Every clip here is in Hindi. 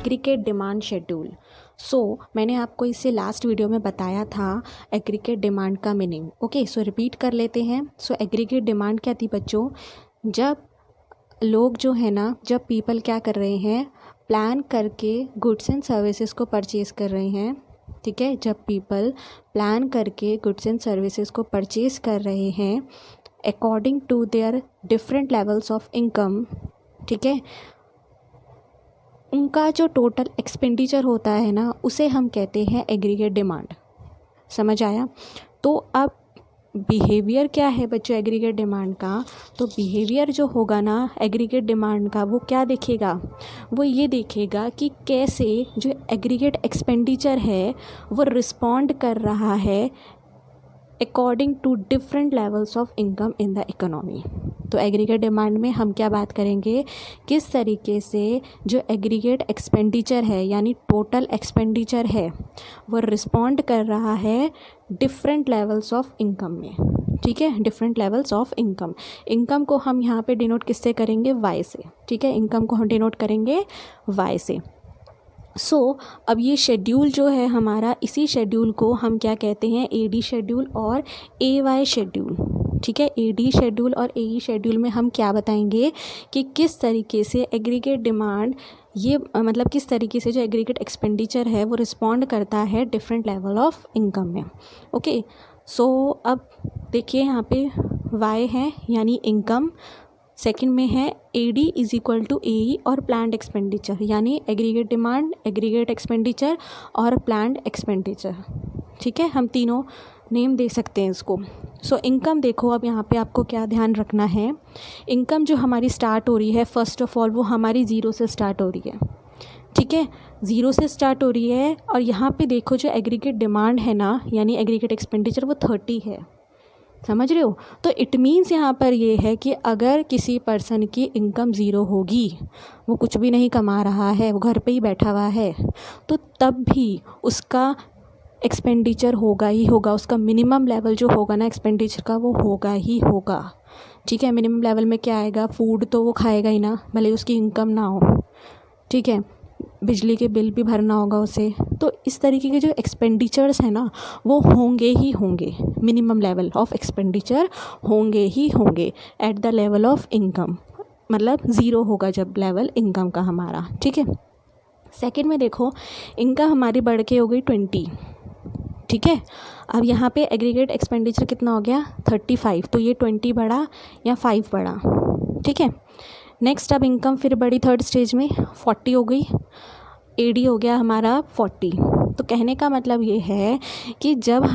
Aggregate demand schedule. मैंने आपको इससे लास्ट वीडियो में बताया था एग्रीगेट डिमांड का मीनिंग। ओके, सो रिपीट कर लेते हैं। एग्रीगेट डिमांड क्या थी बच्चों? जब लोग जो है ना, जब पीपल क्या कर रहे हैं, प्लान करके गुड्स एंड सर्विसेज को परचेज़ कर रहे हैं। ठीक है, जब पीपल प्लान करके गुड्स एंड सर्विसेज को परचेज़ कर रहे हैं according to their different levels of income. ठीक है, उनका जो टोटल एक्सपेंडिचर होता है ना, उसे हम कहते हैं एग्रीगेट डिमांड। समझ आया? तो अब बिहेवियर क्या है बच्चों एग्रीगेट डिमांड का? तो बिहेवियर जो होगा ना एग्रीगेट डिमांड का, वो क्या देखेगा? वो ये देखेगा कि कैसे जो एग्रीगेट एक्सपेंडिचर है वो रिस्पॉन्ड कर रहा है according to different levels of income in the economy. तो एग्रीगेट डिमांड में हम क्या बात करेंगे, किस तरीके से जो एग्रीगेट एक्सपेंडिचर है यानी टोटल एक्सपेंडिचर है वो रिस्पॉन्ड कर रहा है डिफरेंट लेवल्स ऑफ इनकम में। ठीक है, different levels of income. Income को हम यहाँ पे डिनोट किससे करेंगे? वाई से। ठीक है, इनकम को हम डिनोट करेंगे वाई से। अब ये शेड्यूल जो है हमारा, इसी शेड्यूल को हम क्या कहते हैं? एडी शेड्यूल और एवाई शेड्यूल। ठीक है, एडी शेड्यूल और एई शेड्यूल में हम क्या बताएंगे कि किस तरीके से एग्रीगेट डिमांड, ये मतलब किस तरीके से जो एग्रीगेट एक्सपेंडिचर है वो रिस्पॉन्ड करता है डिफरेंट लेवल ऑफ इनकम में। ओके, अब देखिए यहाँ पे वाई है यानी इनकम, सेकंड में है एडी इज इक्वल टू एई और प्लान्ड एक्सपेंडिचर, यानी एग्रीगेट डिमांड, एग्रीगेट एक्सपेंडिचर और प्लान्ड एक्सपेंडिचर। ठीक है, हम तीनों नेम दे सकते हैं इसको। इनकम देखो, अब यहाँ पे आपको क्या ध्यान रखना है, इनकम जो हमारी स्टार्ट हो रही है फर्स्ट ऑफ ऑल वो हमारी ज़ीरो से स्टार्ट हो रही है। ठीक है, ज़ीरो से स्टार्ट हो रही है और यहाँ पे देखो जो एग्रीगेट डिमांड है ना यानी एग्रीगेट एक्सपेंडिचर वो 30 है। समझ रहे हो? तो इट मीन्स यहाँ पर ये है कि अगर किसी पर्सन की इनकम ज़ीरो होगी, वो कुछ भी नहीं कमा रहा है, वो घर पे ही बैठा हुआ है, तो तब भी उसका एक्सपेंडिचर होगा ही होगा, उसका मिनिमम लेवल जो होगा ना एक्सपेंडिचर का वो होगा ही होगा। ठीक है, मिनिमम लेवल में क्या आएगा? फूड तो वो खाएगा ही ना, भले उसकी इनकम ना हो। ठीक है, बिजली के बिल भी भरना होगा उसे। तो इस तरीके के जो एक्सपेंडिचर्स हैं ना वो होंगे ही होंगे, मिनिमम लेवल ऑफ एक्सपेंडिचर होंगे ही होंगे at the level of income, मतलब ज़ीरो होगा जब लेवल इनकम का हमारा। ठीक है, सेकंड में देखो इनकम हमारी बढ़ के हो गई 20। ठीक है, अब यहाँ पे एग्रीगेट एक्सपेंडिचर कितना हो गया? 35। तो ये 20 बढ़ा या 5 बढ़ा? ठीक है, नेक्स्ट अब इनकम फिर बढ़ी थर्ड स्टेज में 40 हो गई, एडी हो गया हमारा 40। तो कहने का मतलब ये है कि जब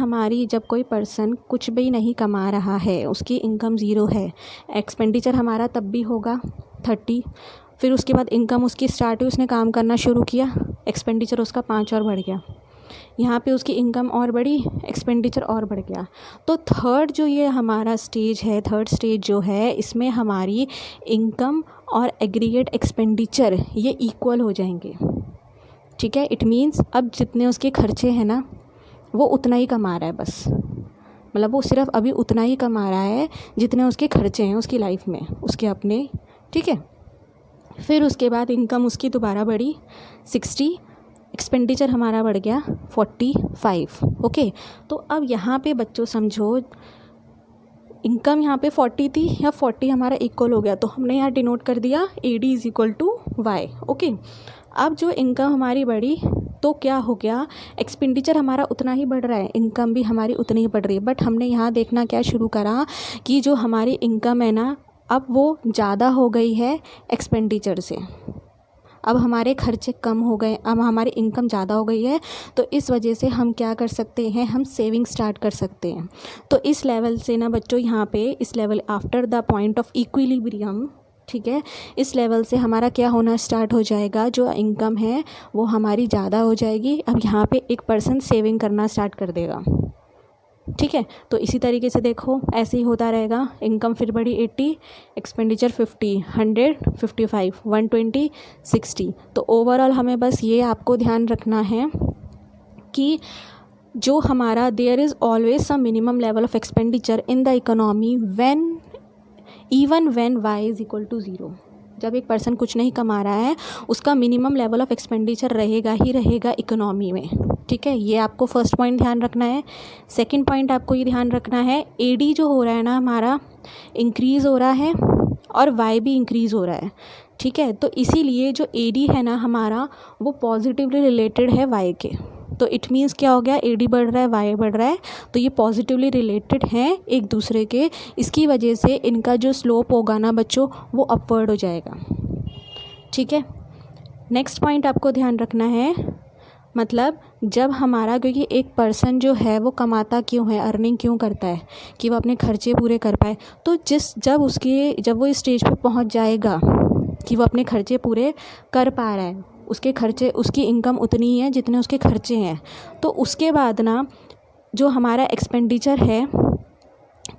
कोई पर्सन कुछ भी नहीं कमा रहा है, उसकी इनकम ज़ीरो है, एक्सपेंडिचर हमारा तब भी होगा 30। फिर उसके बाद इनकम उसकी स्टार्ट हुई, उसने काम करना शुरू किया, एक्सपेंडिचर उसका 5 और बढ़ गया, यहाँ पे उसकी इनकम और बढ़ी, एक्सपेंडिचर और बढ़ गया। तो थर्ड जो ये हमारा स्टेज है, थर्ड स्टेज जो है, इसमें हमारी इनकम और एग्रीगेट एक्सपेंडिचर ये इक्वल हो जाएंगे। ठीक है, इट मीन्स अब जितने उसके खर्चे हैं ना वो उतना ही कमा रहा है, बस मतलब वो सिर्फ अभी उतना ही कमा रहा है जितने उसके खर्चे हैं उसकी लाइफ में, उसके अपने। ठीक है, फिर उसके बाद इनकम उसकी दोबारा बढ़ी 60, एक्सपेंडिचर हमारा बढ़ गया 45। ओके, तो अब यहाँ पे बच्चों समझो इनकम यहाँ पे 40 थी या 40 हमारा इक्वल हो गया, तो हमने यहाँ डिनोट कर दिया AD is equal to Y. Okay, अब जो इनकम हमारी बढ़ी तो क्या हो गया, एक्सपेंडिचर हमारा उतना ही बढ़ रहा है, इनकम भी हमारी उतनी ही बढ़ रही है, बट हमने यहाँ देखना क्या शुरू करा कि जो हमारी इनकम है ना अब वो ज़्यादा हो गई है एक्सपेंडिचर से। अब हमारे खर्चे कम हो गए, अब हमारी इनकम ज़्यादा हो गई है, तो इस वजह से हम क्या कर सकते हैं, हम सेविंग स्टार्ट कर सकते हैं। तो इस लेवल से ना बच्चों यहाँ पे इस level after the point of equilibrium, ठीक है, इस लेवल से हमारा क्या होना स्टार्ट हो जाएगा, जो इनकम है वो हमारी ज़्यादा हो जाएगी। अब यहाँ पे एक पर्सन सेविंग करना स्टार्ट कर देगा। ठीक है, तो इसी तरीके से देखो ऐसे ही होता रहेगा, इनकम फिर बढ़ी 80, एक्सपेंडिचर 50, 100, 55, 120, 60। तो ओवरऑल हमें बस ये आपको ध्यान रखना है कि जो हमारा there is always some minimum level of expenditure in the economy even when y is equal to 0। जब एक पर्सन कुछ नहीं कमा रहा है उसका मिनिमम लेवल ऑफ एक्सपेंडिचर रहेगा ही रहेगा इकोनॉमी में, ठीक है। ये आपको फर्स्ट पॉइंट ध्यान रखना है। सेकंड पॉइंट आपको ये ध्यान रखना है, एडी जो हो रहा है ना हमारा इंक्रीज़ हो रहा है और वाई भी इंक्रीज़ हो रहा है, ठीक है। तो इसीलिए जो एडी है ना हमारा वो पॉजिटिवली रिलेटेड है वाई के। तो इट मीन्स क्या हो गया, एडी बढ़ रहा है वाई बढ़ रहा है, तो ये पॉजिटिवली रिलेटेड हैं एक दूसरे के। इसकी वजह से इनका जो स्लोप होगा ना बच्चों वो अपवर्ड हो जाएगा, ठीक है। नेक्स्ट पॉइंट आपको ध्यान रखना है, मतलब जब हमारा, क्योंकि एक पर्सन जो है वो कमाता क्यों है, अर्निंग क्यों करता है कि वो अपने खर्चे पूरे कर पाए। तो जब वो इस स्टेज पे पहुंच जाएगा कि वो अपने खर्चे पूरे कर पा रहा है, उसके खर्चे, उसकी इनकम उतनी ही है जितने उसके खर्चे हैं, तो उसके बाद ना जो हमारा एक्सपेंडिचर है,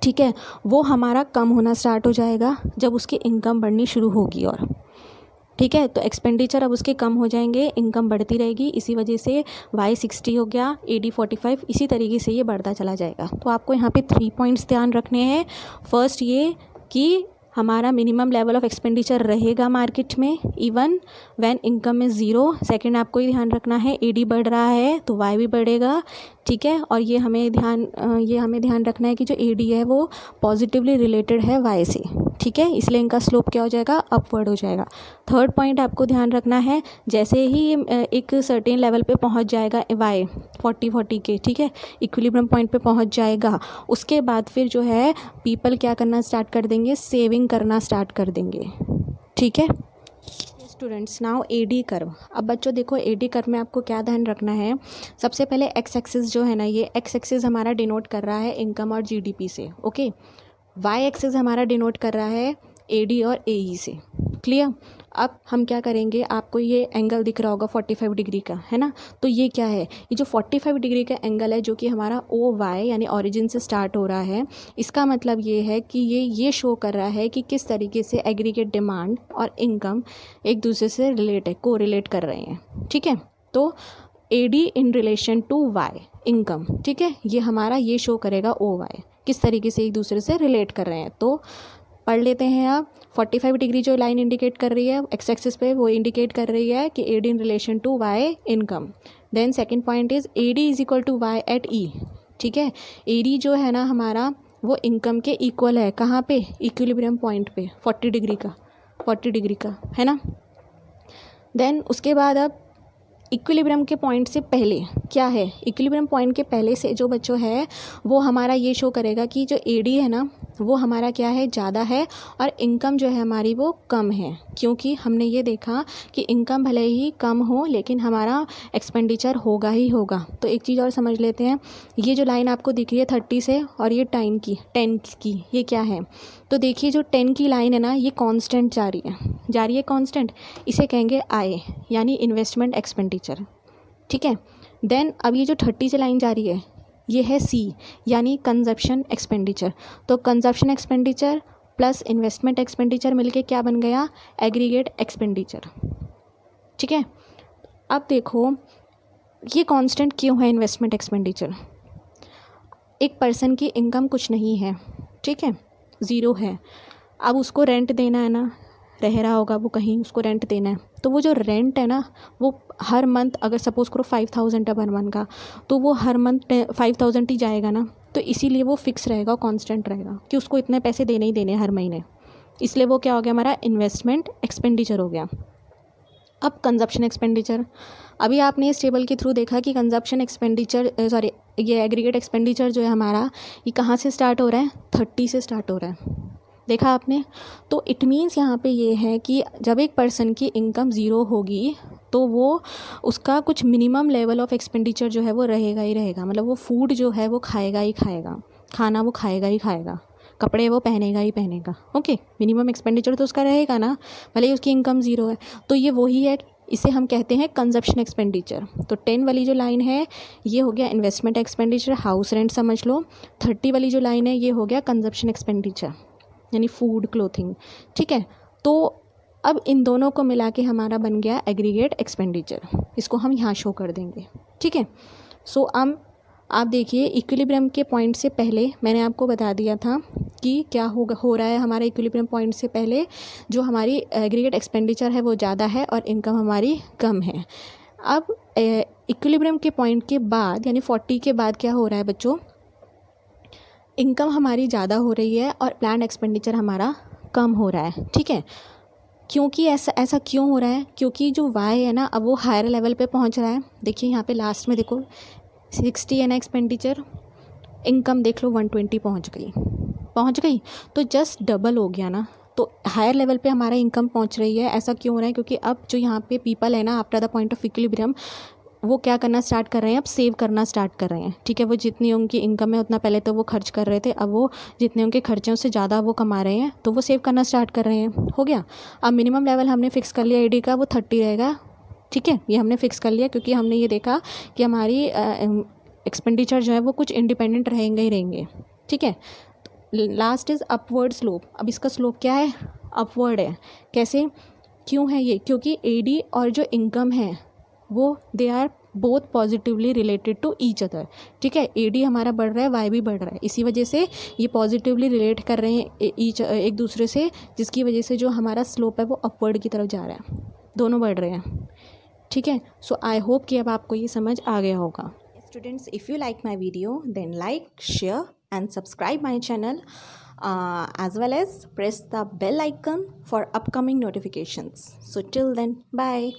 ठीक है, वो हमारा कम होना स्टार्ट हो जाएगा जब उसकी इनकम बढ़नी शुरू होगी। और ठीक है, तो एक्सपेंडिचर अब उसके कम हो जाएंगे, इनकम बढ़ती रहेगी। इसी वजह से वाई 60 हो गया, एडी 45, इसी तरीके से ये बढ़ता चला जाएगा। तो आपको यहाँ पे 3 पॉइंट्स ध्यान रखने हैं। फर्स्ट ये कि हमारा मिनिमम लेवल ऑफ एक्सपेंडिचर रहेगा मार्केट में even when income is zero. Second आपको ये ध्यान रखना है, एडी बढ़ रहा है तो वाई भी बढ़ेगा, ठीक है। और ये हमें ध्यान रखना है कि जो एडी है वो पॉजिटिवली रिलेटेड है वाई से, ठीक है, इसलिए इनका स्लोप क्या हो जाएगा, अपवर्ड हो जाएगा। थर्ड पॉइंट आपको ध्यान रखना है, जैसे ही एक सर्टेन लेवल पे पहुंच जाएगा वाई 40 के, ठीक है, इक्विलिब्रियम पॉइंट पे पहुंच जाएगा, उसके बाद फिर जो है पीपल क्या करना स्टार्ट कर देंगे, सेविंग करना स्टार्ट कर देंगे, ठीक है। Students, now AD curve. अब बच्चों देखो, एडी कर्व में आपको क्या ध्यान रखना है, सबसे पहले एक्स एक्सिस जो है ना, ये एक्स एक्सिस हमारा डिनोट कर रहा है इनकम और जीडीपी से, ओके। वाई एक्सिस हमारा डिनोट कर रहा है एडी और एई से, क्लियर। अब हम क्या करेंगे, आपको ये एंगल दिख रहा होगा 45 डिग्री का, है ना। तो ये क्या है, ये जो 45 डिग्री का एंगल है जो कि हमारा ओ वाई यानी ओरिजिन से स्टार्ट हो रहा है, इसका मतलब ये है कि ये शो कर रहा है कि किस तरीके से एग्रीगेट डिमांड और इनकम एक दूसरे से को रिलेट कर रहे हैं, ठीक है। तो AD in relation to Y income, ठीक है, ये हमारा ये शो करेगा ओ वाई किस तरीके से एक दूसरे से रिलेट कर रहे हैं। तो पढ़ लेते हैं आप, 45 डिग्री जो लाइन इंडिकेट कर रही है एक्स एक्सिस पे, वो इंडिकेट कर रही है कि AD in relation to Y income. Then second point is AD is equal to Y at E, ठीक है। एडी जो है ना हमारा वो इनकम के इक्वल है, कहाँ पे, इक्विलिब्रियम पॉइंट पे 40 डिग्री का, है ना। देन उसके बाद अब इक्विलिब्रियम के पॉइंट से पहले क्या है, इक्विलिब्रियम पॉइंट के पहले से जो बच्चों है वो हमारा ये शो करेगा कि जो एडी है ना वो हमारा क्या है, ज़्यादा है, और इनकम जो है हमारी वो कम है, क्योंकि हमने ये देखा कि इनकम भले ही कम हो लेकिन हमारा एक्सपेंडिचर होगा ही होगा। तो एक चीज़ और समझ लेते हैं, ये जो लाइन आपको दिख रही है 30 से और ये 10 की, ये क्या है, तो देखिए जो 10 की लाइन है ना ये कांस्टेंट जा रही है कांस्टेंट, इसे कहेंगे आई यानी इन्वेस्टमेंट एक्सपेंडिचर, ठीक है। देन अब ये जो 30 से लाइन जा रही है ये है सी यानी कंजप्शन एक्सपेंडिचर। तो consumption expenditure plus investment expenditure मिलके क्या बन गया, एग्रीगेट एक्सपेंडिचर, ठीक है। अब देखो ये कांस्टेंट क्यों है इन्वेस्टमेंट एक्सपेंडिचर, एक पर्सन की इनकम कुछ नहीं है, ठीक है, ज़ीरो है, अब उसको रेंट देना है ना, रह रहा होगा वो कहीं, उसको रेंट देना है, तो वो जो रेंट है ना वो हर मंथ, अगर सपोज़ करो 5000 है पर मंथ का, तो वो हर मंथ 5000 ही जाएगा ना, तो इसीलिए वो फिक्स रहेगा, कांस्टेंट रहेगा कि उसको इतने पैसे देने ही देने हर महीने, इसलिए वो क्या हो गया, हमारा इन्वेस्टमेंट एक्सपेंडिचर हो गया। अब कंजप्शन एक्सपेंडिचर, अभी आपने इस टेबल के थ्रू देखा कि कंजप्शन एक्सपेंडिचर ये एग्रीगेट एक्सपेंडिचर जो है हमारा ये कहाँ से स्टार्ट हो रहा है, 30 से स्टार्ट हो रहा है, देखा आपने। तो इट मीन्स यहाँ पे ये है कि जब एक पर्सन की इनकम ज़ीरो होगी तो वो उसका कुछ मिनिमम लेवल ऑफ एक्सपेंडिचर जो है वो रहेगा ही रहेगा, मतलब वो फूड जो है वो खाएगा ही खाएगा, खाना वो खाएगा ही खाएगा, कपड़े वो पहनेगा ही पहनेगा, ओके। मिनिमम एक्सपेंडिचर तो उसका रहेगा ना, भले ही उसकी इनकम ज़ीरो है। तो ये वही है, इसे हम कहते हैं कंजप्शन एक्सपेंडिचर। तो 10 वाली जो लाइन है ये हो गया इन्वेस्टमेंट एक्सपेंडिचर, हाउस रेंट समझ लो। 30 वाली जो लाइन है ये हो गया कंजप्शन एक्सपेंडिचर यानी फूड क्लोथिंग, ठीक है। तो अब इन दोनों को मिला के हमारा बन गया एग्रीगेट एक्सपेंडिचर, इसको हम यहाँ शो कर देंगे, ठीक है। सो अब आप देखिए इक्विलिब्रियम के पॉइंट से पहले मैंने आपको बता दिया था कि क्या हो रहा है हमारे इक्विलिब्रियम पॉइंट से पहले, जो हमारी एग्रीगेट एक्सपेंडिचर है वो ज़्यादा है और इनकम हमारी कम है। अब इक्विलिब्रियम के पॉइंट के बाद यानी 40 के बाद क्या हो रहा है बच्चों, इनकम हमारी ज़्यादा हो रही है और प्लान्ड एक्सपेंडिचर हमारा कम हो रहा है। ठीक है, क्योंकि ऐसा क्यों हो रहा है, क्योंकि जो वाई है ना अब वो हायर लेवल पे पहुंच रहा है। देखिए यहाँ पे लास्ट में देखो 60 है ना एक्सपेंडिचर, इनकम देख लो 120 पहुंच गई, तो जस्ट डबल हो गया ना। तो हायर लेवल पे हमारा इनकम पहुंच रही है। ऐसा क्यों हो रहा है, क्योंकि अब जो यहाँ पे पीपल है ना after the point of equilibrium, वो क्या करना स्टार्ट कर रहे हैं, अब सेव करना स्टार्ट कर रहे हैं। ठीक है, वो जितनी उनकी इनकम है उतना पहले तो वो खर्च कर रहे थे, अब वो जितने उनके खर्चे उससे ज़्यादा वो कमा रहे हैं तो वो सेव करना स्टार्ट कर रहे हैं। हो गया। अब मिनिमम लेवल हमने फिक्स कर लिया एडी का, वो 30 रहेगा। ठीक है, ये हमने फिक्स कर लिया क्योंकि हमने ये देखा कि हमारी एक्सपेंडिचर जो है वो कुछ इंडिपेंडेंट रहेंगे ही रहेंगे। ठीक है, लास्ट इज़ अपवर्ड स्लोप। अब इसका स्लोप क्या है, अपवर्ड है। कैसे, क्यों है ये, क्योंकि एडी और जो इनकम है वो they are both positively related to each other. ठीक है, एडी हमारा बढ़ रहा है, वाई भी बढ़ रहा है, इसी वजह से ये पॉजिटिवली रिलेट कर रहे हैं एक दूसरे से, जिसकी वजह से जो हमारा स्लोप है वो अपवर्ड की तरफ जा रहा है, दोनों बढ़ रहे हैं। ठीक है, सो आई होप कि अब आपको ये समझ आ गया होगा। Students, if you like my video then like, share and subscribe my channel, as well as press the bell icon for upcoming notifications. So till then, bye.